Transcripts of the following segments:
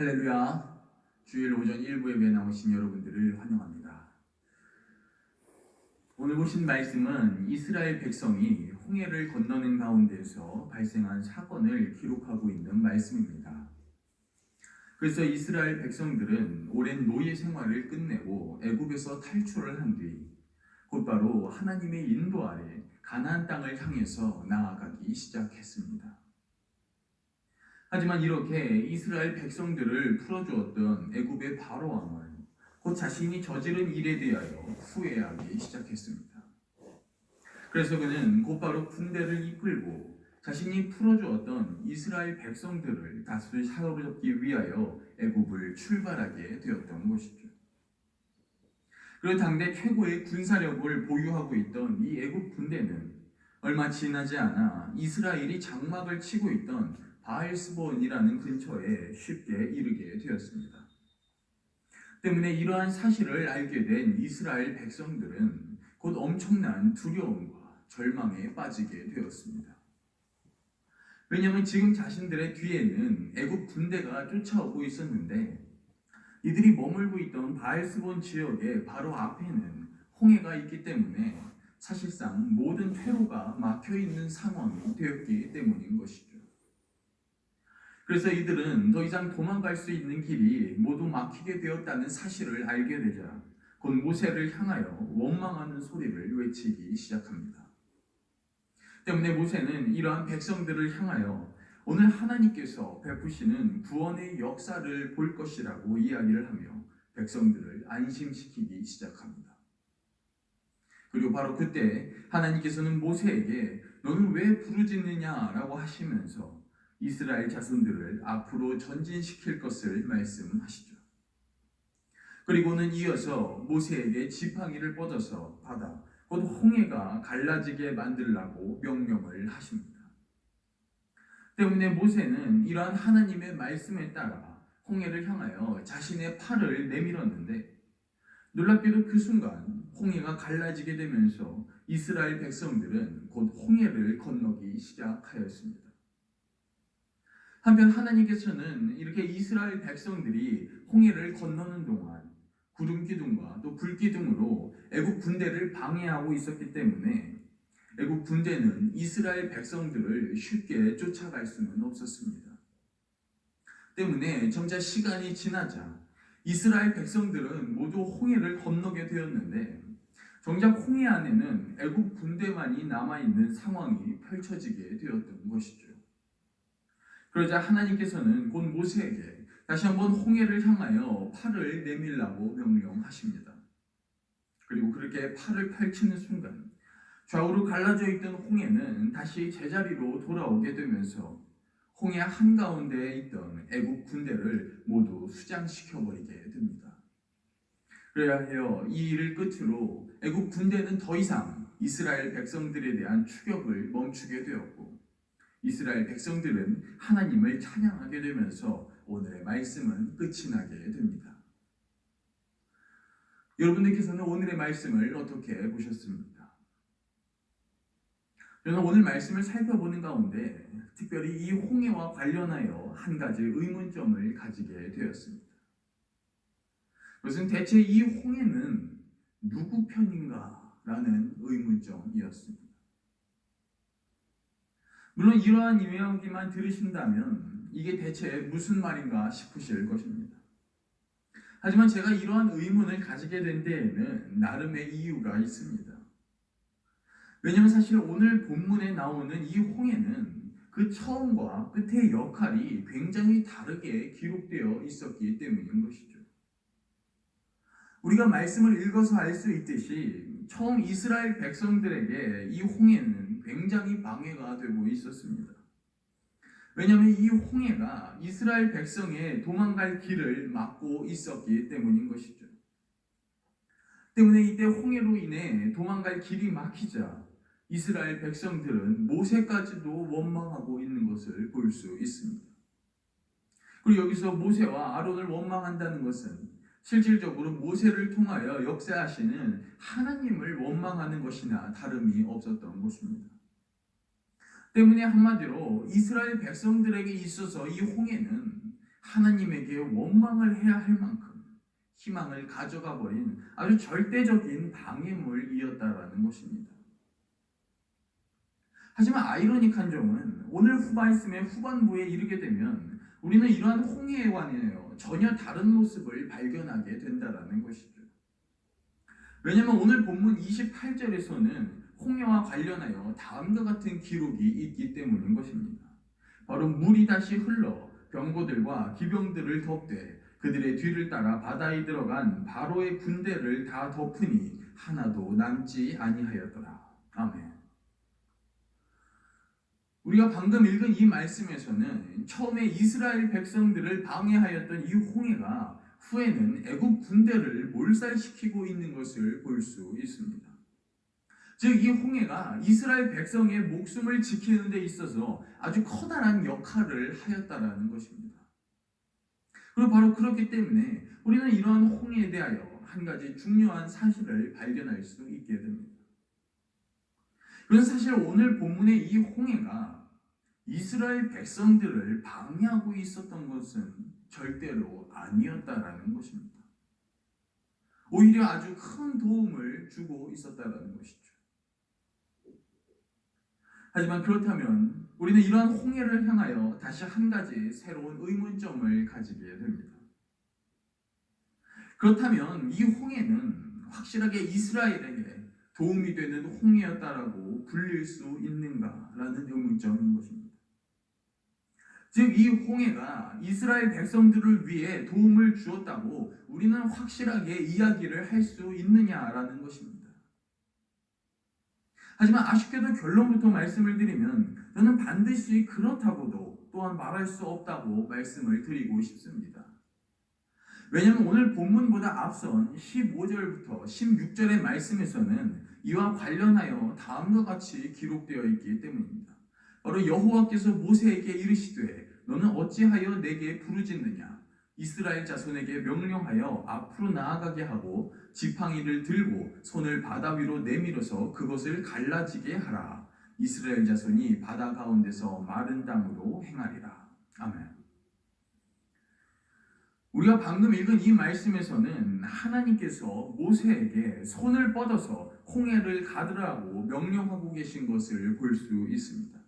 할렐루야. 주일 오전 1부 예배에 나오신 여러분들을 환영합니다. 오늘 보신 말씀은 이스라엘 백성이 홍해를 건너는 가운데서 발생한 사건을 기록하고 있는 말씀입니다. 그래서 이스라엘 백성들은 오랜 노예 생활을 끝내고 애굽에서 탈출을 한 뒤 곧바로 하나님의 인도 아래 가나안 땅을 향해서 나아가기 시작했습니다. 하지만 이렇게 이스라엘 백성들을 풀어주었던 애굽의 바로 왕은 곧 자신이 저지른 일에 대하여 후회하기 시작했습니다. 그래서 그는 곧바로 군대를 이끌고 자신이 풀어주었던 이스라엘 백성들을 다시 사로잡기 위하여 애굽을 출발하게 되었던 것이죠. 그리고 당대 최고의 군사력을 보유하고 있던 이 애굽 군대는 얼마 지나지 않아 이스라엘이 장막을 치고 있던 바알스본이라는 근처에 쉽게 이르게 되었습니다. 때문에 이러한 사실을 알게 된 이스라엘 백성들은 곧 엄청난 두려움과 절망에 빠지게 되었습니다. 왜냐하면 지금 자신들의 뒤에는 애굽 군대가 쫓아오고 있었는데 이들이 머물고 있던 바알스본 지역의 바로 앞에는 홍해가 있기 때문에 사실상 모든 퇴로가 막혀있는 상황이 되었기 때문인 것이죠. 그래서 이들은 더 이상 도망갈 수 있는 길이 모두 막히게 되었다는 사실을 알게 되자 곧 모세를 향하여 원망하는 소리를 외치기 시작합니다. 때문에 모세는 이러한 백성들을 향하여 오늘 하나님께서 베푸시는 구원의 역사를 볼 것이라고 이야기를 하며 백성들을 안심시키기 시작합니다. 그리고 바로 그때 하나님께서는 모세에게 너는 왜 부르짖느냐라고 하시면서 이스라엘 자손들을 앞으로 전진시킬 것을 말씀하시죠. 그리고는 이어서 모세에게 지팡이를 뻗어서 바다, 곧 홍해가 갈라지게 만들라고 명령을 하십니다. 때문에 모세는 이러한 하나님의 말씀에 따라 홍해를 향하여 자신의 팔을 내밀었는데 놀랍게도 그 순간 홍해가 갈라지게 되면서 이스라엘 백성들은 곧 홍해를 건너기 시작하였습니다. 한편 하나님께서는 이렇게 이스라엘 백성들이 홍해를 건너는 동안 구름 기둥과 또 불 기둥으로 애굽 군대를 방해하고 있었기 때문에 애굽 군대는 이스라엘 백성들을 쉽게 쫓아갈 수는 없었습니다. 때문에 점차 시간이 지나자 이스라엘 백성들은 모두 홍해를 건너게 되었는데 정작 홍해 안에는 애굽 군대만이 남아있는 상황이 펼쳐지게 되었던 것이죠. 그러자 하나님께서는 곧 모세에게 다시 한번 홍해를 향하여 팔을 내밀라고 명령하십니다. 그리고 그렇게 팔을 펼치는 순간 좌우로 갈라져 있던 홍해는 다시 제자리로 돌아오게 되면서 홍해 한가운데에 있던 애굽 군대를 모두 수장시켜버리게 됩니다. 그래야 해요. 이 일을 끝으로 애굽 군대는 더 이상 이스라엘 백성들에 대한 추격을 멈추게 되었고 이스라엘 백성들은 하나님을 찬양하게 되면서 오늘의 말씀은 끝이 나게 됩니다. 여러분들께서는 오늘의 말씀을 어떻게 보셨습니까? 저는 오늘 말씀을 살펴보는 가운데 특별히 이 홍해와 관련하여 한 가지 의문점을 가지게 되었습니다. 그것은 대체 이 홍해는 누구 편인가? 라는 의문점이었습니다. 물론 이러한 이야기만 들으신다면 이게 대체 무슨 말인가 싶으실 것입니다. 하지만 제가 이러한 의문을 가지게 된 데에는 나름의 이유가 있습니다. 왜냐하면 사실 오늘 본문에 나오는 이 홍해는 그 처음과 끝의 역할이 굉장히 다르게 기록되어 있었기 때문인 것이죠. 우리가 말씀을 읽어서 알 수 있듯이 처음 이스라엘 백성들에게 이 홍해는 굉장히 방해가 되고 있었습니다. 왜냐하면 이 홍해가 이스라엘 백성의 도망갈 길을 막고 있었기 때문인 것이죠. 때문에 이때 홍해로 인해 도망갈 길이 막히자 이스라엘 백성들은 모세까지도 원망하고 있는 것을 볼 수 있습니다. 그리고 여기서 모세와 아론을 원망한다는 것은 실질적으로 모세를 통하여 역사하시는 하나님을 원망하는 것이나 다름이 없었던 것입니다. 때문에 한마디로 이스라엘 백성들에게 있어서 이 홍해는 하나님에게 원망을 해야 할 만큼 희망을 가져가 버린 아주 절대적인 방해물이었다라는 것입니다. 하지만 아이러니한 점은 오늘 말씀의 후반부에 이르게 되면 우리는 이러한 홍해에 관하여 전혀 다른 모습을 발견하게 된다라는 것이죠. 왜냐하면 오늘 본문 28절에서는 홍해와 관련하여 다음과 같은 기록이 있기 때문인 것입니다. 바로 물이 다시 흘러 병거들과 기병들을 덮되 그들의 뒤를 따라 바다에 들어간 바로의 군대를 다 덮으니 하나도 남지 아니하였더라. 아멘. 우리가 방금 읽은 이 말씀에서는 처음에 이스라엘 백성들을 방해하였던 이 홍해가 후에는 애국 군대를 몰살시키고 있는 것을 볼 수 있습니다. 즉 이 홍해가 이스라엘 백성의 목숨을 지키는 데 있어서 아주 커다란 역할을 하였다라는 것입니다. 그리고 바로 그렇기 때문에 우리는 이러한 홍해에 대하여 한 가지 중요한 사실을 발견할 수 있게 됩니다. 그래서 사실 오늘 본문의 이 홍해가 이스라엘 백성들을 방해하고 있었던 것은 절대로 아니었다라는 것입니다. 오히려 아주 큰 도움을 주고 있었다라는 것이죠. 하지만 그렇다면 우리는 이러한 홍해를 향하여 다시 한 가지 새로운 의문점을 가지게 됩니다. 그렇다면 이 홍해는 확실하게 이스라엘에게 도움이 되는 홍해였다라고 불릴 수 있는가라는 의문점인 것입니다. 즉 이 홍해가 이스라엘 백성들을 위해 도움을 주었다고 우리는 확실하게 이야기를 할 수 있느냐라는 것입니다. 하지만 아쉽게도 결론부터 말씀을 드리면 저는 반드시 그렇다고도 또한 말할 수 없다고 말씀을 드리고 싶습니다. 왜냐하면 오늘 본문보다 앞선 15절부터 16절의 말씀에서는 이와 관련하여 다음과 같이 기록되어 있기 때문입니다. 바로 여호와께서 모세에게 이르시되 너는 어찌하여 내게 부르짖느냐 이스라엘 자손에게 명령하여 앞으로 나아가게 하고 지팡이를 들고 손을 바다 위로 내밀어서 그것을 갈라지게 하라. 이스라엘 자손이 바다 가운데서 마른 땅으로 행하리라. 아멘. 우리가 방금 읽은 이 말씀에서는 하나님께서 모세에게 손을 뻗어서 홍해를 가르라고 명령하고 계신 것을 볼 수 있습니다.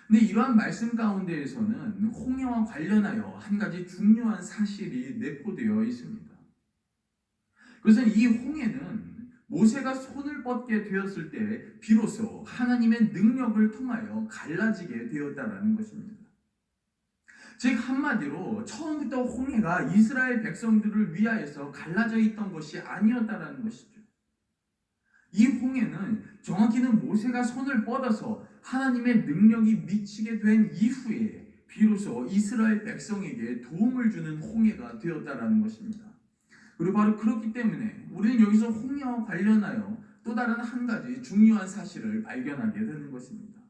근데 이러한 말씀 가운데에서는 홍해와 관련하여 한 가지 중요한 사실이 내포되어 있습니다. 그것은 이 홍해는 모세가 손을 뻗게 되었을 때 비로소 하나님의 능력을 통하여 갈라지게 되었다라는 것입니다. 즉 한마디로 처음부터 홍해가 이스라엘 백성들을 위하여서 갈라져 있던 것이 아니었다라는 것이죠. 이 홍해는 정확히는 모세가 손을 뻗어서 하나님의 능력이 미치게 된 이후에 비로소 이스라엘 백성에게 도움을 주는 홍해가 되었다라는 것입니다. 그리고 바로 그렇기 때문에 우리는 여기서 홍해와 관련하여 또 다른 한 가지 중요한 사실을 발견하게 되는 것입니다.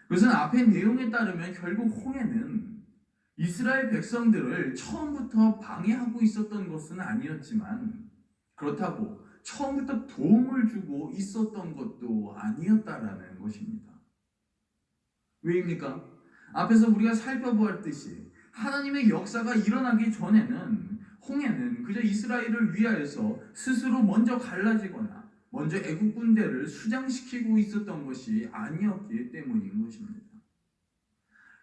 그것은 앞의 내용에 따르면 결국 홍해는 이스라엘 백성들을 처음부터 방해하고 있었던 것은 아니었지만 그렇다고 처음부터 도움을 주고 있었던 것도 아니었다라는 것입니다. 왜입니까? 앞에서 우리가 살펴보았듯이 하나님의 역사가 일어나기 전에는 홍해는 그저 이스라엘을 위하여서 스스로 먼저 갈라지거나 먼저 애국 군대를 수장시키고 있었던 것이 아니었기 때문인 것입니다.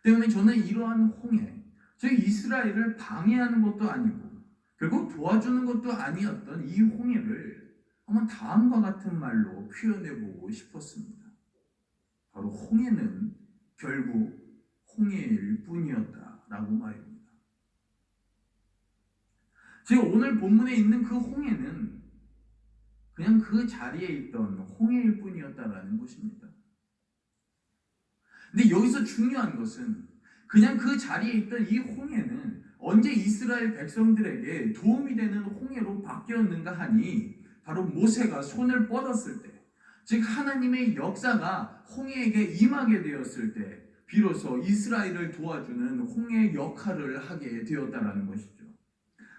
때문에 저는 이러한 홍해, 즉 이스라엘을 방해하는 것도 아니고 결국 도와주는 것도 아니었던 이 홍해를 한번 다음과 같은 말로 표현해보고 싶었습니다. 바로 홍해는 결국 홍해일 뿐이었다라고 말입니다. 즉 오늘 본문에 있는 그 홍해는 그냥 그 자리에 있던 홍해일 뿐이었다라는 것입니다. 근데 여기서 중요한 것은 그냥 그 자리에 있던 이 홍해는 언제 이스라엘 백성들에게 도움이 되는 홍해로 바뀌었는가 하니 바로 모세가 손을 뻗었을 때, 즉 하나님의 역사가 홍해에게 임하게 되었을 때 비로소 이스라엘을 도와주는 홍해의 역할을 하게 되었다라는 것이죠.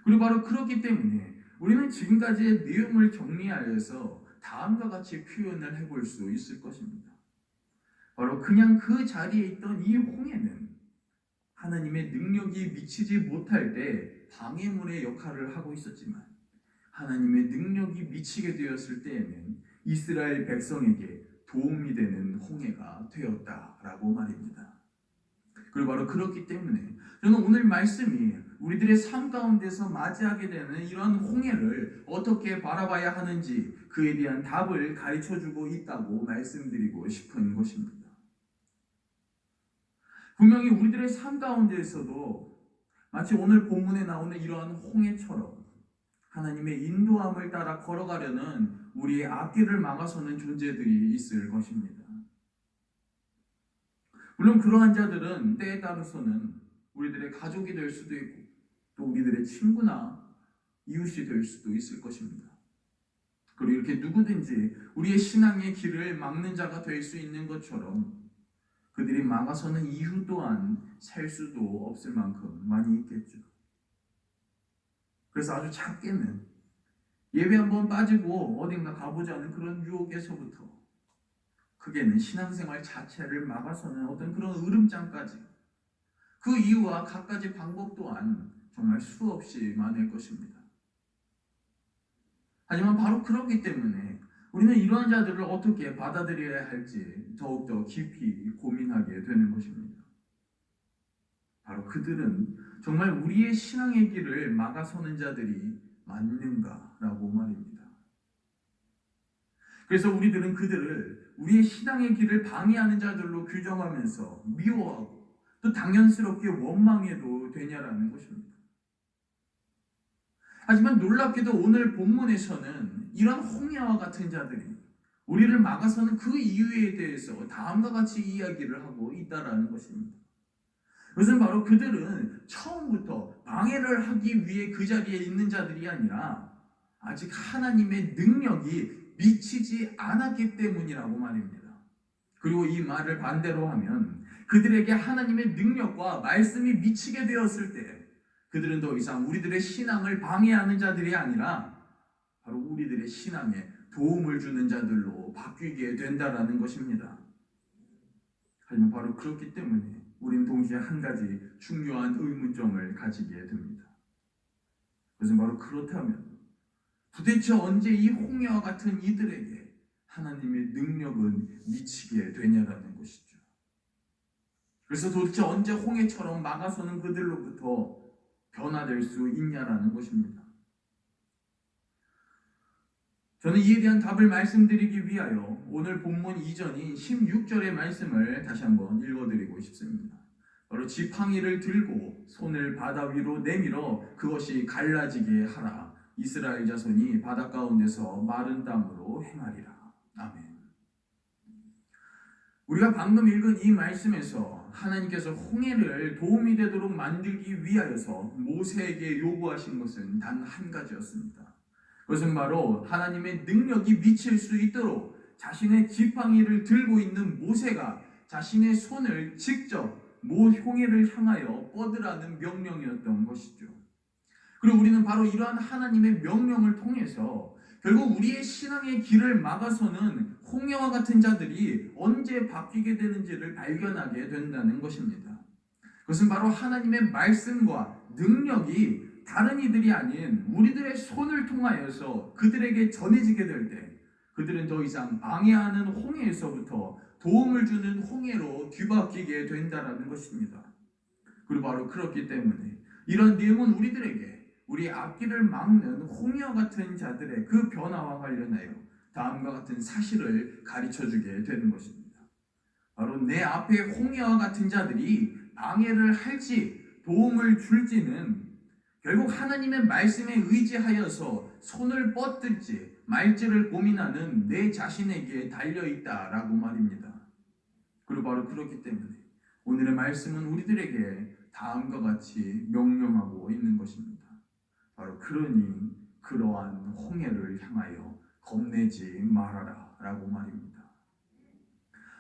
그리고 바로 그렇기 때문에 우리는 지금까지의 내용을 정리하여서 다음과 같이 표현을 해볼 수 있을 것입니다. 바로 그냥 그 자리에 있던 이 홍해는 하나님의 능력이 미치지 못할 때 방해물의 역할을 하고 있었지만 하나님의 능력이 미치게 되었을 때에는 이스라엘 백성에게 도움이 되는 홍해가 되었다라고 말입니다. 그리고 바로 그렇기 때문에 저는 오늘 말씀이 우리들의 삶 가운데서 맞이하게 되는 이러한 홍해를 어떻게 바라봐야 하는지 그에 대한 답을 가르쳐주고 있다고 말씀드리고 싶은 것입니다. 분명히 우리들의 삶 가운데에서도 마치 오늘 본문에 나오는 이러한 홍해처럼 하나님의 인도함을 따라 걸어가려는 우리의 앞길을 막아서는 존재들이 있을 것입니다. 물론 그러한 자들은 때에 따라서는 우리들의 가족이 될 수도 있고 또 우리들의 친구나 이웃이 될 수도 있을 것입니다. 그리고 이렇게 누구든지 우리의 신앙의 길을 막는 자가 될 수 있는 것처럼 그들이 막아서는 이유 또한 살 수도 없을 만큼 많이 있겠죠. 그래서 아주 작게는 예배 한번 빠지고 어딘가 가보자는 그런 유혹에서부터 크게는 신앙생활 자체를 막아서는 어떤 그런 으름장까지 그 이유와 갖가지 방법 또한 정말 수없이 많을 것입니다. 하지만 바로 그렇기 때문에 우리는 이러한 자들을 어떻게 받아들여야 할지 더욱더 깊이 고민하게 되는 것입니다. 바로 그들은 정말 우리의 신앙의 길을 막아서는 자들이 맞는가라고 말입니다. 그래서 우리들은 그들을 우리의 신앙의 길을 방해하는 자들로 규정하면서 미워하고 또 당연스럽게 원망해도 되냐라는 것입니다. 하지만 놀랍게도 오늘 본문에서는 이런 홍해와 같은 자들이 우리를 막아서는 그 이유에 대해서 다음과 같이 이야기를 하고 있다라는 것입니다. 그것은 바로 그들은 처음부터 방해를 하기 위해 그 자리에 있는 자들이 아니라 아직 하나님의 능력이 미치지 않았기 때문이라고 말입니다. 그리고 이 말을 반대로 하면 그들에게 하나님의 능력과 말씀이 미치게 되었을 때 그들은 더 이상 우리들의 신앙을 방해하는 자들이 아니라 바로 우리들의 신앙에 도움을 주는 자들로 바뀌게 된다라는 것입니다. 하지만 바로 그렇기 때문에 우리는 동시에 한 가지 중요한 의문점을 가지게 됩니다. 그것은 바로 그렇다면 도대체 언제 이 홍해와 같은 이들에게 하나님의 능력은 미치게 되냐라는 것이죠. 그래서 도대체 언제 홍해처럼 막아서는 그들로부터 변화될 수 있냐라는 것입니다. 저는 이에 대한 답을 말씀드리기 위하여 오늘 본문 이전인 16절의 말씀을 다시 한번 읽어드리고 싶습니다. 바로 지팡이를 들고 손을 바다 위로 내밀어 그것이 갈라지게 하라. 이스라엘 자손이 바다 가운데서 마른 땅으로 행하리라. 아멘. 우리가 방금 읽은 이 말씀에서 하나님께서 홍해를 도움이 되도록 만들기 위하여서 모세에게 요구하신 것은 단 한 가지였습니다. 그것은 바로 하나님의 능력이 미칠 수 있도록 자신의 지팡이를 들고 있는 모세가 자신의 손을 직접 홍해를 향하여 뻗으라는 명령이었던 것이죠. 그리고 우리는 바로 이러한 하나님의 명령을 통해서 결국 우리의 신앙의 길을 막아서는 홍해와 같은 자들이 언제 바뀌게 되는지를 발견하게 된다는 것입니다. 그것은 바로 하나님의 말씀과 능력이 다른 이들이 아닌 우리들의 손을 통하여서 그들에게 전해지게 될 때 그들은 더 이상 방해하는 홍해에서부터 도움을 주는 홍해로 뒤바뀌게 된다는 것입니다. 그리고 바로 그렇기 때문에 이런 내용은 우리들에게 우리 앞길을 막는 홍해와 같은 자들의 그 변화와 관련하여 다음과 같은 사실을 가르쳐주게 되는 것입니다. 바로 내 앞에 홍해와 같은 자들이 방해를 할지 도움을 줄지는 결국 하나님의 말씀에 의지하여서 손을 뻗을지 말지를 고민하는 내 자신에게 달려있다라고 말입니다. 그리고 바로 그렇기 때문에 오늘의 말씀은 우리들에게 다음과 같이 명령하고 있는 것입니다. 바로 그러니 그러한 홍해를 향하여 겁내지 말아라 라고 말입니다.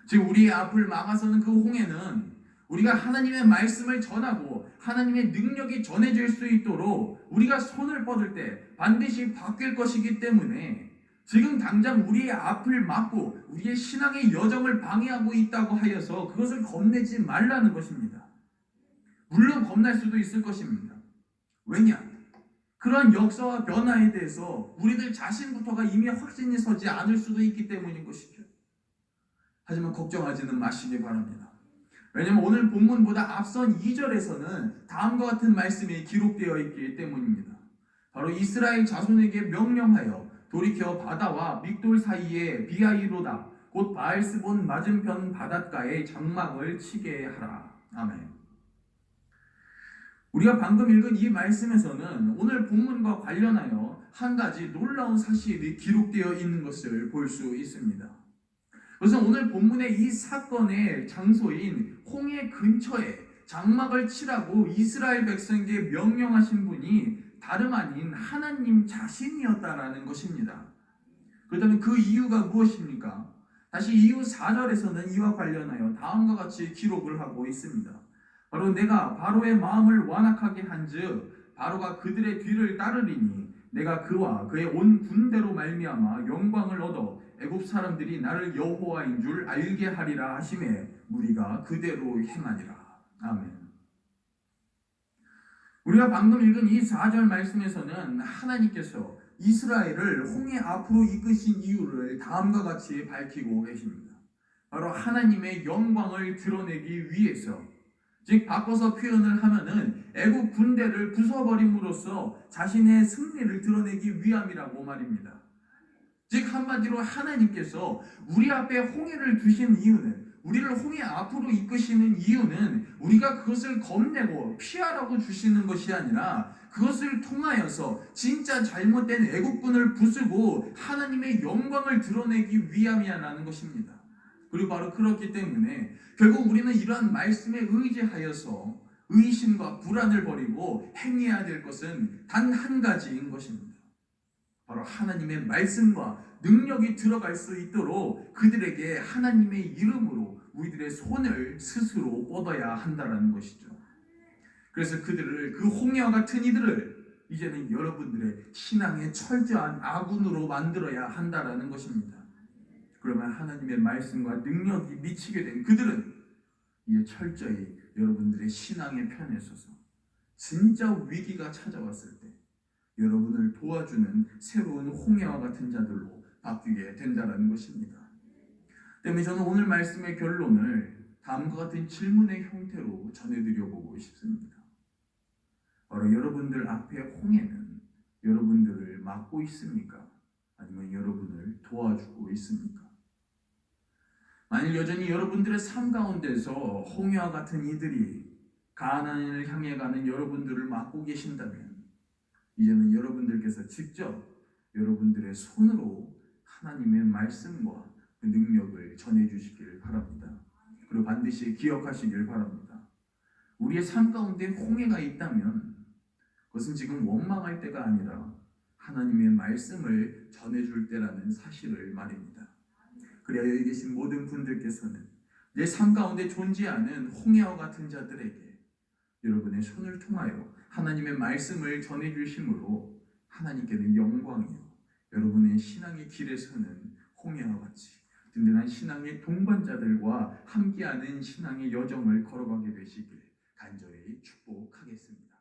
즉 우리의 앞을 막아서는 그 홍해는 우리가 하나님의 말씀을 전하고 하나님의 능력이 전해질 수 있도록 우리가 손을 뻗을 때 반드시 바뀔 것이기 때문에 지금 당장 우리의 앞을 막고 우리의 신앙의 여정을 방해하고 있다고 하여서 그것을 겁내지 말라는 것입니다. 물론 겁날 수도 있을 것입니다. 왜냐? 그런 역사와 변화에 대해서 우리들 자신부터가 이미 확신이 서지 않을 수도 있기 때문인 것이죠. 하지만 걱정하지는 마시기 바랍니다. 왜냐하면 오늘 본문보다 앞선 2절에서는 다음과 같은 말씀이 기록되어 있기 때문입니다. 바로 이스라엘 자손에게 명령하여 돌이켜 바다와 믹돌 사이에 비아이로다 곧 바알스본 맞은편 바닷가에 장막을 치게 하라. 아멘. 우리가 방금 읽은 이 말씀에서는 오늘 본문과 관련하여 한 가지 놀라운 사실이 기록되어 있는 것을 볼 수 있습니다. 그래서 오늘 본문의 이 사건의 장소인 홍해 근처에 장막을 치라고 이스라엘 백성에게 명령하신 분이 다름 아닌 하나님 자신이었다라는 것입니다. 그렇다면 그 이유가 무엇입니까? 다시 이후 4절에서는 이와 관련하여 다음과 같이 기록을 하고 있습니다. 바로 내가 바로의 마음을 완악하게 한즉 바로가 그들의 뒤를 따르리니 내가 그와 그의 온 군대로 말미암아 영광을 얻어 애굽 사람들이 나를 여호와인 줄 알게 하리라 하심에 무리가 그대로 행하니라. 아멘. 우리가 방금 읽은 이 4절 말씀에서는 하나님께서 이스라엘을 홍해 앞으로 이끄신 이유를 다음과 같이 밝히고 계십니다. 바로 하나님의 영광을 드러내기 위해서, 즉 바꿔서 표현을 하면은 애국 군대를 부숴버림으로써 자신의 승리를 드러내기 위함이라고 말입니다. 즉 한마디로 하나님께서 우리 앞에 홍해를 두신 이유는, 우리를 홍해 앞으로 이끄시는 이유는 우리가 그것을 겁내고 피하라고 주시는 것이 아니라 그것을 통하여서 진짜 잘못된 애국군을 부수고 하나님의 영광을 드러내기 위함이라는 것입니다. 그리고 바로 그렇기 때문에 결국 우리는 이러한 말씀에 의지하여서 의심과 불안을 버리고 행해야 될 것은 단 한 가지인 것입니다. 바로 하나님의 말씀과 능력이 들어갈 수 있도록 그들에게 하나님의 이름으로 우리들의 손을 스스로 뻗어야 한다는 것이죠. 그래서 그들을, 그 홍해와 같은 이들을 이제는 여러분들의 신앙의 철저한 아군으로 만들어야 한다는 것입니다. 그러면 하나님의 말씀과 능력이 미치게 된 그들은 이제 철저히 여러분들의 신앙의 편에 서서 진짜 위기가 찾아왔을 때 여러분을 도와주는 새로운 홍해와 같은 자들로 바뀌게 된다는 것입니다. 때문에 저는 오늘 말씀의 결론을 다음과 같은 질문의 형태로 전해드려보고 싶습니다. 바로 여러분들 앞에 홍해는 여러분들을 막고 있습니까? 아니면 여러분을 도와주고 있습니까? 만일 여전히 여러분들의 삶 가운데서 홍해와 같은 이들이 가나안을 향해 가는 여러분들을 막고 계신다면 이제는 여러분들께서 직접 여러분들의 손으로 하나님의 말씀과 그 능력을 전해주시길 바랍니다. 그리고 반드시 기억하시길 바랍니다. 우리의 삶 가운데 홍해가 있다면 그것은 지금 원망할 때가 아니라 하나님의 말씀을 전해줄 때라는 사실을 말입니다. 그래야 여기 계신 모든 분들께서는 내 삶 가운데 존재하는 홍해와 같은 자들에게 여러분의 손을 통하여 하나님의 말씀을 전해주심으로 하나님께는 영광이요, 여러분의 신앙의 길에 서는 홍해와 같이 든든한 신앙의 동반자들과 함께하는 신앙의 여정을 걸어가게 되시길 간절히 축복하겠습니다.